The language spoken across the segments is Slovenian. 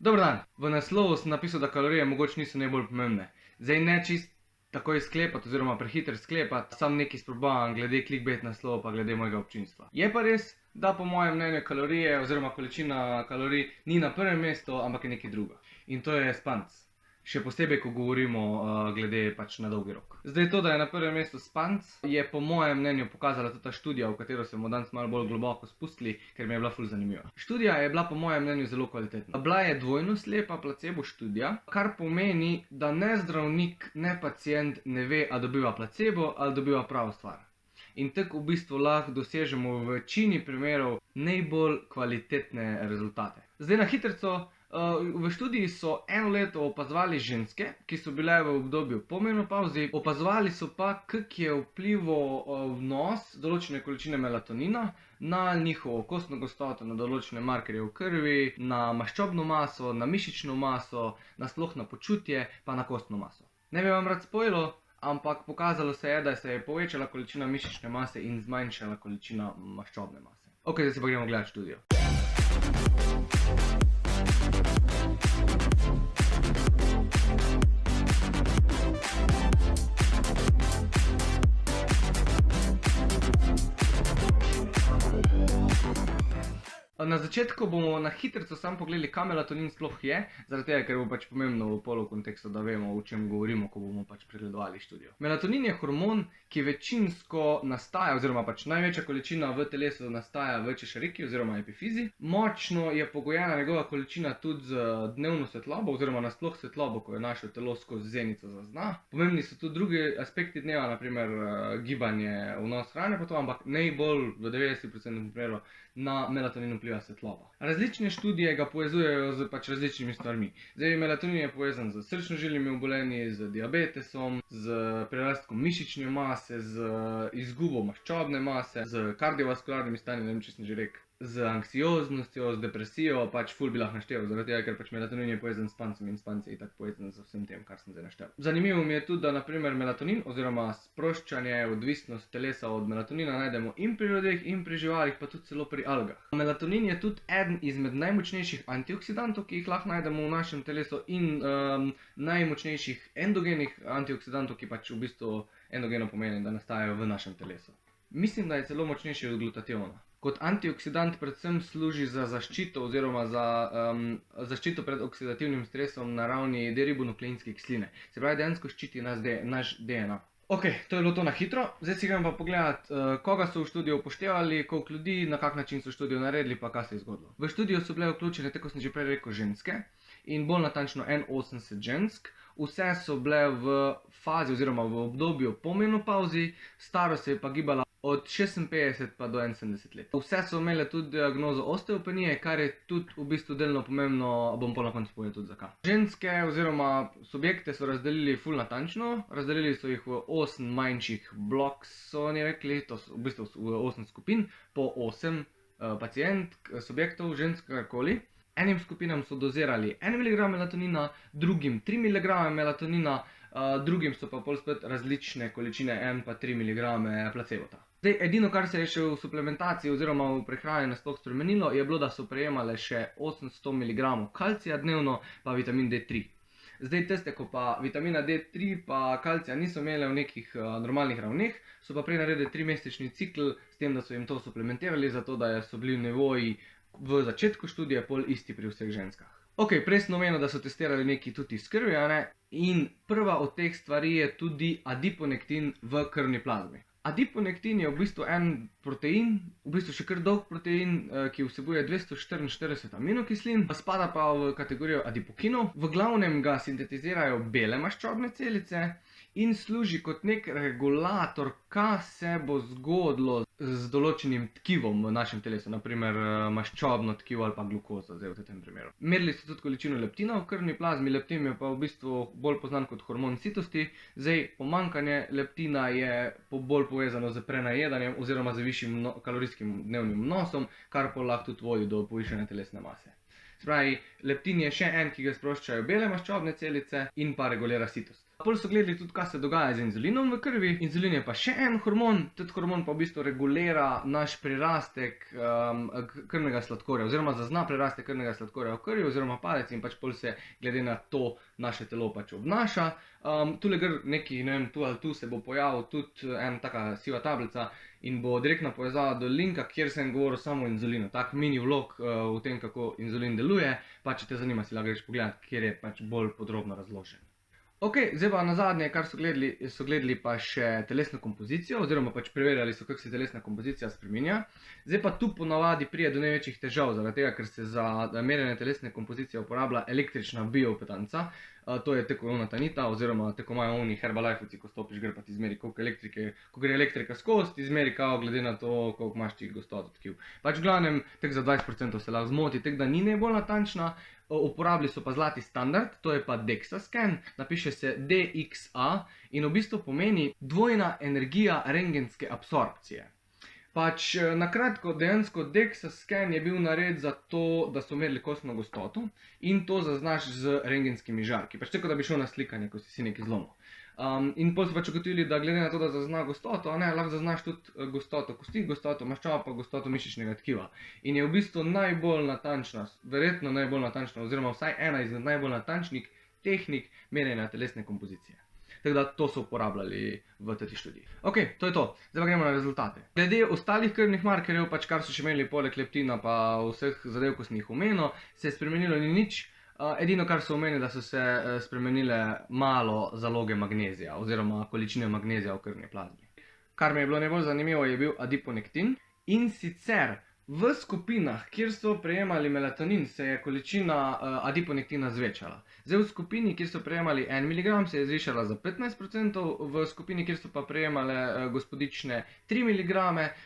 Dober dan. V naslovu sem napisal, da kalorije mogoče niso najbolj pomembne. Zdaj ne čist takoj sklepati oziroma prehiter sklepati, sam nekaj sprobavam glede clickbait naslova pa glede mojega občinstva. Je pa res, da po mojem mnenju kalorije oziroma količina kalorij ni na prvem mestu, ampak je nekaj druga. In to je spanc. Še posebej, ko govorimo glede pač na dolgi rok. Zdaj to, da je na prvem mestu spanc, je po mojem mnenju pokazala tudi ta študija, v katero se bomo danes malo bolj globoko spustili, ker mi je bila ful zanimiva. Študija je bila po mojem mnenju zelo kvalitetna. Bila je dvojno slepa placebo študija, kar pomeni, da ne zdravnik, ne pacient ne ve, a dobiva placebo ali dobiva pravo stvar. In tako v bistvu lahko dosežemo v večini primerov najbolj kvalitetne rezultate. Zdaj na hitrico. V študiji so eno leto opazovali ženske, ki so bile v obdobju po menopavzi, opazovali so pa, kak je vplival vnos določene količine melatonina na njihovo kostno gostoto, na določene markerje v krvi, na maščobno maso, na mišično maso, nasploh na počutje, pa na kostno maso. Ne bi vam rad spojilo, ampak pokazalo se je, da se je povečala količina mišične mase in zmanjšala količina maščobne mase. Ok, zdaj si pa gremo gledati študijo. Na začetku bomo na hitrico samo pogledali, kaj melatonin sploh je, zaradi tega, ker bo pač pomembno v polu kontekstu, da vemo, o čem govorimo, ko bomo pač pregledovali študijo. Melatonin je hormon, ki večinsko nastaja, oziroma pač največja količina v telesu nastaja v češariki oziroma epifizi. Močno je pogojena njegova količina tudi z dnevno svetlobo, oziroma nasploh svetlobo, ko jo naše telo skozi zenico zazna. Pomembni so tudi drugi aspekti dneva, naprimer gibanje, vnos hrane pa to, ampak najbolj v 90% primerov na melatonin vpliva svetloba. Različne študije ga povezujejo z pač različnimi stvarmi. Zdaj, melatonin je povezan z srčno-žilnimi obolenji, z diabetesom, z prerastkom mišične mase, z izgubo maščobne mase, z kardiovaskularnimi stanji, ne vem, če sem že rekel, z anksioznostjo, z depresijo, pač ful bi lahko naštel, zaradi tega, ker pač melatonin je povezan s spancem in spanc je itak povezan z vsem tem, kar sem zdaj naštel. Zanimivo mi je tudi, da naprimer melatonin oziroma sproščanje, odvisnost telesa od melatonina najdemo in pri ljudeh in pri živalih, pa tudi celo pri algah. Melatonin je tudi eden izmed najmočnejših antioksidantov, ki jih lahko najdemo v našem telesu in najmočnejših endogenih antioksidantov, ki pač v bistvu endogeno pomeni, da nastajajo v našem telesu. Mislim, da je celo močnejši od glutationa. Kot antioksidant predvsem služi za zaščito oziroma za zaščito pred oksidativnim stresom na ravni deribonukleinske kisline. Se pravi, dejansko ščiti naš DNA. Ok, to je bilo to na hitro. Zdaj si gremo pa pogledati, koga so v študijo upoštevali, koliko ljudi, na kak način so študijo naredili, pa kaj se je zgodilo. V študijo so bile vključene, tako sem že prej rekel, ženske in bolj natančno 81 žensk. Vse so bile v fazi oziroma v obdobju po menopavzi, starost se je pa gibala od 56 pa do 71 let. Vse so imele tudi diagnozo osteopenije, kar je tudi v bistvu delno pomembno, bom pa na koncu povedal tudi zakaj. Ženske oziroma subjekte so razdelili ful natančno, razdelili so jih v 8 manjših blokov, so oni rekli, to so v bistvu v 8 skupin, po 8 subjektov, žensk, karkoli. Enim skupinam so dozirali 1 mg melatonina, drugim 3 mg melatonina, drugim so pa pol spet različne količine 1 pa 3 mg placebota. Zdaj, edino, kar se je še v suplementaciji oziroma v prehrani nasploh spremenilo, je bilo, da so prejemale še 800 mg kalcija dnevno, pa vitamin D3. Zdaj, tiste, ko pa vitamina D3 pa kalcija niso imele v nekih normalnih ravneh, so pa prej naredili 3-mesečni cikl s tem, da so jim to suplementirali, zato da so bili nivoji v začetku študije pol isti pri vseh ženskah. Ok, prej sem omenil, da so testirali nekaj tudi iz krvi, in prva od teh stvari je tudi adiponektin v krvni plazmi. Adiponektin je v bistvu en protein, v bistvu še kar dolg protein, ki vsebuje 244 aminokislin, spada pa v kategorijo adipokinov. V glavnem ga sintetizirajo bele maščobne celice in služi kot nek regulator, kaj se bo zgodilo z določenim tkivom v našem telesu, naprimer maščobno tkivo ali pa glukoza, zdaj v tem primeru. Merili so tudi količino leptina v krvni plazmi, leptin je pa v bistvu bolj poznan kot hormon sitosti. Zdaj, pomanjkanje leptina je bolj povezano z prenajedanjem oziroma z višjim kalorijskim dnevnim vnosom, kar pa lahko tudi vodi do povišane telesne mase. Se pravi, leptin je še en, ki ga sproščajo bele maščobne celice in pa regulira sitost. Pol so gledali tudi, kaj se dogaja z inzulinom v krvi. Inzulin je pa še en hormon, tudi hormon pa v bistvu regulira naš prirastek krvnega sladkorja, oziroma zazna prirastek krvnega sladkorja v krvi, oziroma padec in pač pol se glede na to naše telo pač obnaša. Tule gor neki, ne vem, tu ali tu se bo pojavil tudi ena taka siva tablica in bo direktna povezava do linka, kjer sem govoril samo o inzulinu. Tak mini vlog v tem, kako inzulin deluje, pa če te zanima, si lahko greš pogledat, kjer je pač bolj podrobno razložen. Ok, zdaj pa nazadnje, kar so gledali pa še telesno kompozicijo, oziroma pač preverjali so, kako se telesna kompozicija spreminja. Zdaj pa tu ponavadi pride do največjih težav, zaradi tega, ker se za merjenje telesne kompozicije uporablja električna bioimpedanca. To je tako ona tanita, oziroma tako imajo oni Herbalifeci, ko stopiš gor pa ti izmeri, koliko gre elektrika skozi, ti izmeri kao glede na to, koliko imaš ti gostoto tkiv. Pač v glavnem, tako za 20% se lahko zmoti, tako da ni najbolj natančna. Uporabili so pa zlati standard, to je pa DEXA scan, napiše se DXA in v bistvu pomeni dvojna energija rentgenske absorpcije. Pač na kratko, dejansko DEXA scan je bil narejen za to, da so merili kostno gostoto in to zaznaš z rentgenskimi žarki. Pač tako, da bi šel na slikanje, ko si nekaj zlomil. In potem so pač ugotovili, da glede na to, da zazna gostoto, lahko zaznaš tudi gostoto kosti, gostoto maščob pa gostoto mišičnega tkiva. In je v bistvu najbolj natančna, verjetno najbolj natančna, oziroma vsaj ena izmed najbolj natančnih tehnik merjenja telesne kompozicije. Tako da to so uporabljali v tej študiji. Ok, to je to. Zdaj pa gremo na rezultate. Glede ostalih krvnih markerjev, pač kar so še imeli poleg leptina pa vseh zadev, ko sem jih omenil, se je spremenilo ni nič. Edino, kar so omenili, da so se spremenile malo zaloge magnezija oziroma količine magnezija v krvni plazmi. Kar mi je bilo najbolj zanimivo, je bil adiponektin. In sicer v skupinah, kjer so prejemali melatonin, se je količina adiponektina zvečala. Zdaj v skupini, kjer so prejemali 1 mg, se je zvišala za 15%, v skupini, kjer so pa prejemale gospodične 3 mg,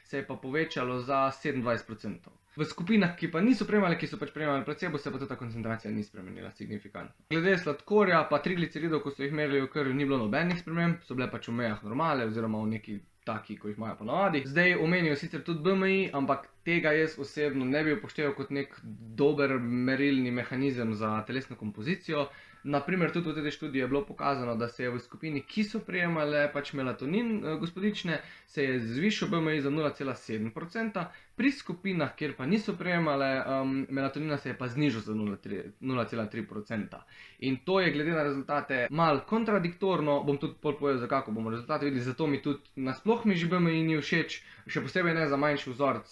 se je pa povečalo za 27%. V skupinah, ki pa niso prejemali, ki so pač prejemali placebo, se pa ta koncentracija ni spremenila signifikantno. Glede sladkorja pa trigliceridov, ko so jih merili v krvi, ni bilo nobenih sprememb, so bile pač v mejah normale oziroma v neki taki, ko jih imajo ponavadi. Zdaj omenijo sicer tudi BMI, ampak tega jaz osebno ne bi upošteval kot nek dober merilni mehanizem za telesno kompozicijo. Naprimer, tudi v tej študiji je bilo pokazano, da se je v skupini, ki so prejemale pač melatonin gospodične, se je zvišal BMI za 0,7%, pri skupinah, kjer pa niso prejemale melatonina, se je pa znižal za 0,3%. In to je glede na rezultate malo kontradiktorno, bom tudi povedal, za kako bomo rezultate videli, zato mi tudi nasploh mi že BMI ni všeč, še posebej ne za manjši vzorec.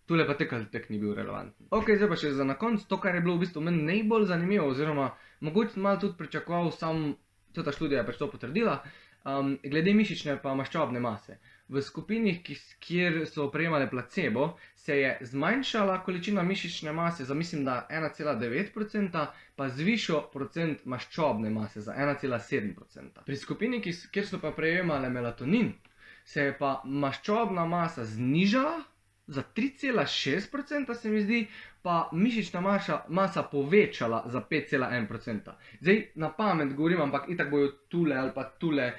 Tule pa tek ni bil relevanten. Ok, zdaj pa še za na konc, to, kar je bilo v bistvu meni najbolj zanimivo, oziroma mogoče malo tudi pričakoval, ta študija je pač to potrdila, glede mišične pa maščobne mase. V skupini, kjer so prejemali placebo, se je zmanjšala količina mišične mase za mislim, da 1,9%, pa zvišal procent maščobne mase za 1,7%. Pri skupini, kjer so pa prejemali melatonin, se je pa maščobna masa znižala za 3,6%, se mi zdi, pa mišična masa povečala za 5,1%. Zdaj na pamet govorim, ampak itak bojo tule ali pa tule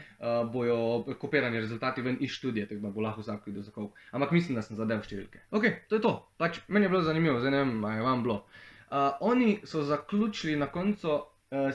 bojo kopirani rezultati ven iz študije, tako da bo lahko vsak videl za koliko. Ampak mislim, da sem zadev številke. Ok, to je to. Pač meni je bilo zanimivo, zdaj ne vem, a je vam bilo. Oni so zaključili na koncu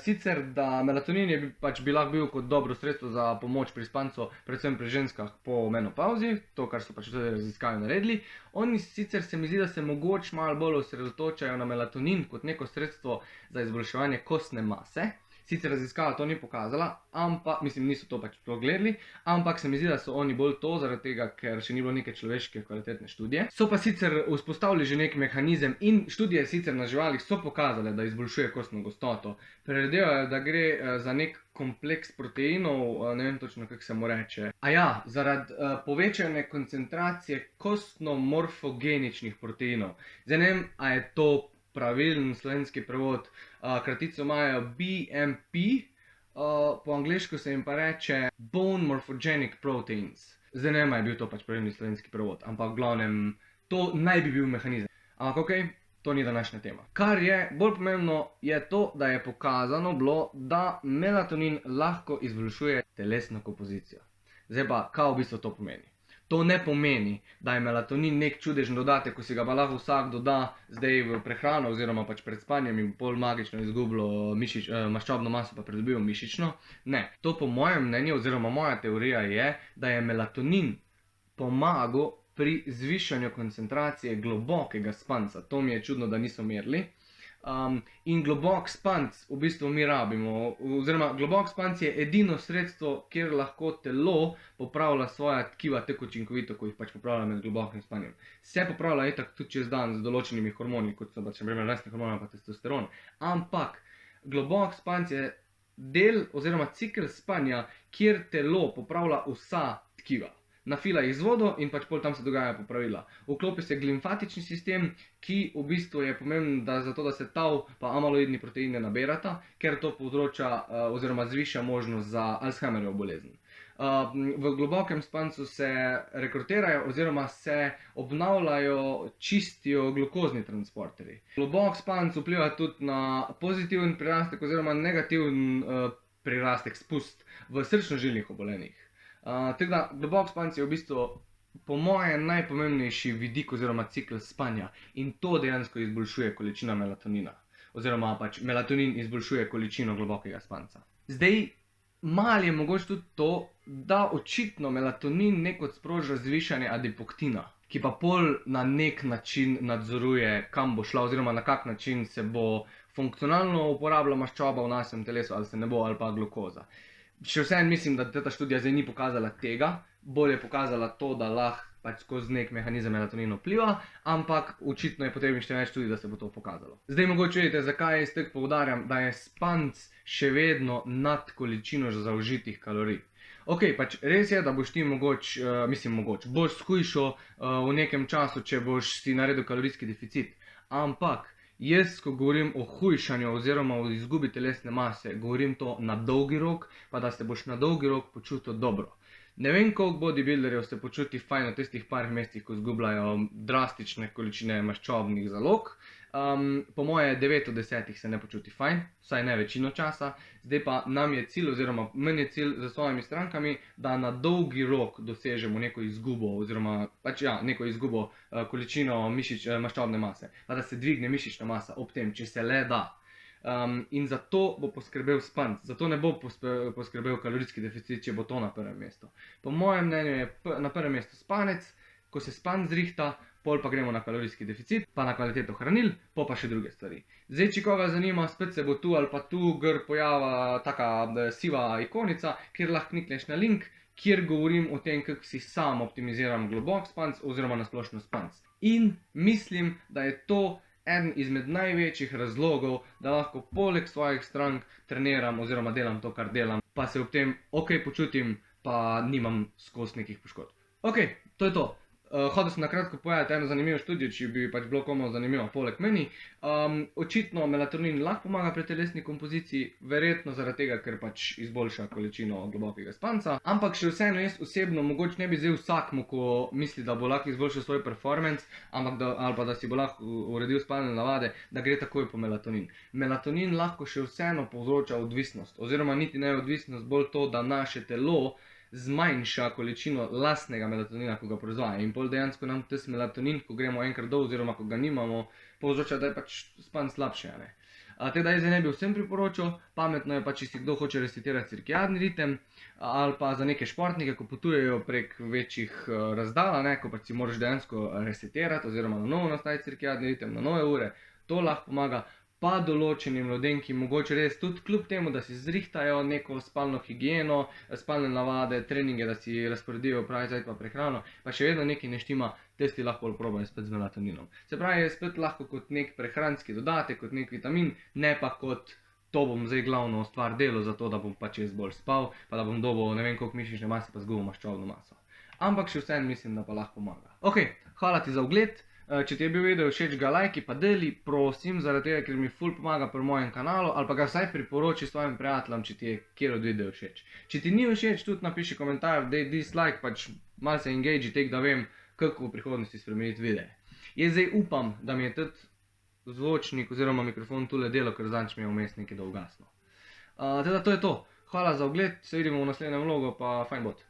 sicer, da melatonin je pač bi lahko bil kot dobro sredstvo za pomoč pri spancu, predvsem pri ženskah po menopavzi, to, kar so pač v tej raziskavi naredili. Oni sicer se mi zdi, da se mogoče malo bolj osredotočajo na melatonin kot neko sredstvo za izboljševanje kostne mase. Sicer raziskava to ni pokazala, ampak, mislim, niso to pač pogledali, ampak se mi zdi, da so oni bolj to, zaradi tega, ker še ni bilo neke človeške kvalitetne študije. So pa sicer vzpostavili že nek mehanizem in študije sicer na živalih so pokazale, da izboljšuje kostno gostoto. Predvidevajo, da gre za nek kompleks proteinov, ne vem točno, kako se mu reče. Zaradi povečane koncentracije kostno-morfogeničnih proteinov. Zdaj ne vem, a je to pravilen slovenski prevod, kratico imajo BMP, po angleško se jim pa reče Bone Morphogenic Proteins. Zdaj ne vem, a je bil to pač pravilni slovenski prevod, ampak v glavnem to naj bi bil mehanizem. Ampak okej, to ni današnja tema. Kar je bolj pomembno, je to, da je pokazano bilo, da melatonin lahko izboljšuje telesno kompozicijo. Zdaj pa, kaj v bistvu to pomeni? To ne pomeni, da je melatonin nek čudežen dodatek, ko si ga pa lahko vsak doda zdaj v prehrano oziroma pač pred spanjem in pol magično izgubilo maščobno maso pa pridobil mišično. Ne, to po mojem mnenju oziroma moja teorija je, da je melatonin pomagal pri zvišanju koncentracije globokega spanca. To mi je čudno, da niso merili. In globok spanc v bistvu mi rabimo, oziroma globok spanc je edino sredstvo, kjer lahko telo popravlja svoja tkiva tako učinkovito, ko jih pač popravlja med globokim spanjem. Se popravlja itak tudi čez dan z določenimi hormoni, kot so pač na primer rastni hormoni pa testosteron. Ampak globok spanc je del oziroma cikel spanja, kjer telo popravlja vsa tkiva. Nafila jih z vodo in pač pol tam se dogaja popravila. Vklopi se limfatični sistem, ki v bistvu je pomemben zato, da se tau pa amaloidni proteini ne naberata, ker to povzroča oziroma zviša možnost za Alzheimerjevo bolezen. V globokem spancu se rekrutirajo oziroma se obnavljajo, čistijo glukozni transporterji. Globok spanc vpliva tudi na pozitiven prirastek oziroma negativen prirastek, spust v srčno-žilnih obolenjih. Tako da globok spanc je v bistvu po mojem najpomembnejši vidik oziroma cikel spanja in to dejansko izboljšuje količino melatonina. Oziroma pač melatonin izboljšuje količino globokega spanca. Zdaj, malo je mogoče tudi to, da očitno melatonin nekod sproža zvišanje adipoktina, ki pa pol na nek način nadzoruje, kam bo šla oziroma na kak način se bo funkcionalno uporabila maščoba v našem telesu, ali se ne bo, ali pa glukoza. Še vseeno mislim, da ta študija zdaj ni pokazala tega, bolj je pokazala to, da lahko pač skozi nek mehanizem melatonin vpliva, ampak očitno je potrebno še več študij, da se bo to pokazalo. Zdaj mogoče vedite, zakaj jaz tako poudarjam, da je spanc še vedno nad količino zaužitih kalorij. Ok, pač res je, da boš ti boš shujšal v nekem času, če boš si naredil kalorijski deficit, ampak jaz, ko govorim o hujšanju oziroma o izgubi telesne mase, govorim to na dolgi rok, pa da se boš na dolgi rok počutil dobro. Ne vem, koliko bodybuilderjev se počuti fajn v tistih parih mesecih, ko izgubljajo drastične količine maščobnih zalog. Po moje 9 od 10 se ne počuti fajn, vsaj ne večino časa. Zdaj pa nam je cilj oziroma meni je cilj za svojimi strankami, da na dolgi rok dosežemo neko izgubo oziroma pač ja, neko izgubo količino maščobne mase. Pa da se dvigne mišična masa ob tem, če se le da. In za to bo poskrbel spanc, zato ne bo poskrbel kalorijski deficit, če bo to na prvem mestu. Po mojem mnenju je na prvem mestu spanec, ko se spanc zrihta, pol pa gremo na kalorijski deficit, pa na kvaliteto hranil, pol pa še druge stvari. Zdaj, če koga zanima, spet se bo tu ali pa tu pojavila taka siva ikonica, kjer lahko klikneš na link, kjer govorim o tem, kako si sam optimiziram globok spanc oziroma nasplošno spanc. In mislim, da je to eden izmed največjih razlogov, da lahko poleg svojih strank treniram oziroma delam to, kar delam, pa se ob tem ok počutim, pa nimam skozi nekih poškodb. Ok, to je to. Hotel sem na kratko povedati eno zanimivo študijo, če bi pač bilo komu zanimivo poleg meni. Očitno melatonin lahko pomaga pri telesni kompoziciji, verjetno zaradi tega, ker pač izboljša količino globokega spanca. Ampak še vseeno jaz osebno mogoče ne bi zdaj vsakmu, ko misli, da bo lahko izboljšal svoj performance, ali pa da si bo lahko uredil spalne navade, da gre takoj po melatonin. Melatonin lahko še vseeno povzroča odvisnost, oziroma niti ne odvisnost, bolj to, da naše telo zmanjša količino lastnega melatonina, ko ga proizvaja. In pol dejansko nam tes melatonin, ko gremo enkrat dol oziroma ko ga nimamo, povzroča, da je pač spanc slabše. Tako da jaz ne bi vsem priporočal, pametno je pač, če si kdo hoče resetirati cirkadiani ritem, ali pa za neke športnike, ko potujejo prek večjih razdalj, ko pač si moraš dejansko resetirati oziroma na novo nastaviti cirkadiani ritem, na nove ure, to lahko pomaga. Pa določenim ljudem, ki mogoče res tudi kljub temu, da si zrihtajo neko spalno higieno, spalne navade, treninge, da si razporedijo pravi cajt pa prehrano, pa še vedno nekaj ne štima, testi lahko probajo spet z melatoninom. Se pravi, je spet lahko kot nek prehranski dodatek, kot nek vitamin, ne pa kot to bom zdaj glavno stvar delal, zato da bom pač jaz bolj spal, pa da bom dobil ne vem koliko mišične mase, pa zgubil maščobno maso. Ampak še vseeno mislim, da pa lahko pomaga. Ok, hvala ti za ogled. Če ti je bil video všeč, ga lajki pa deli, prosim, zaradi tega, ker mi ful pomaga pri mojem kanalu, ali pa ga vsaj priporoči svojim prijateljem, če ti je kjer od video všeč. Če ti ni všeč, tudi napiši komentar, dej dislike, pač malo se engage, tek da vem, kako v prihodnosti spremeniti videe. Jaz zdaj upam, da mi je tudi zvočnik oziroma mikrofon tule delo, ker zadnjič mi je vmes nekaj dolgasno. Teda to je to. Hvala za ogled, se vidimo v naslednjem vlogu, pa fajn bot.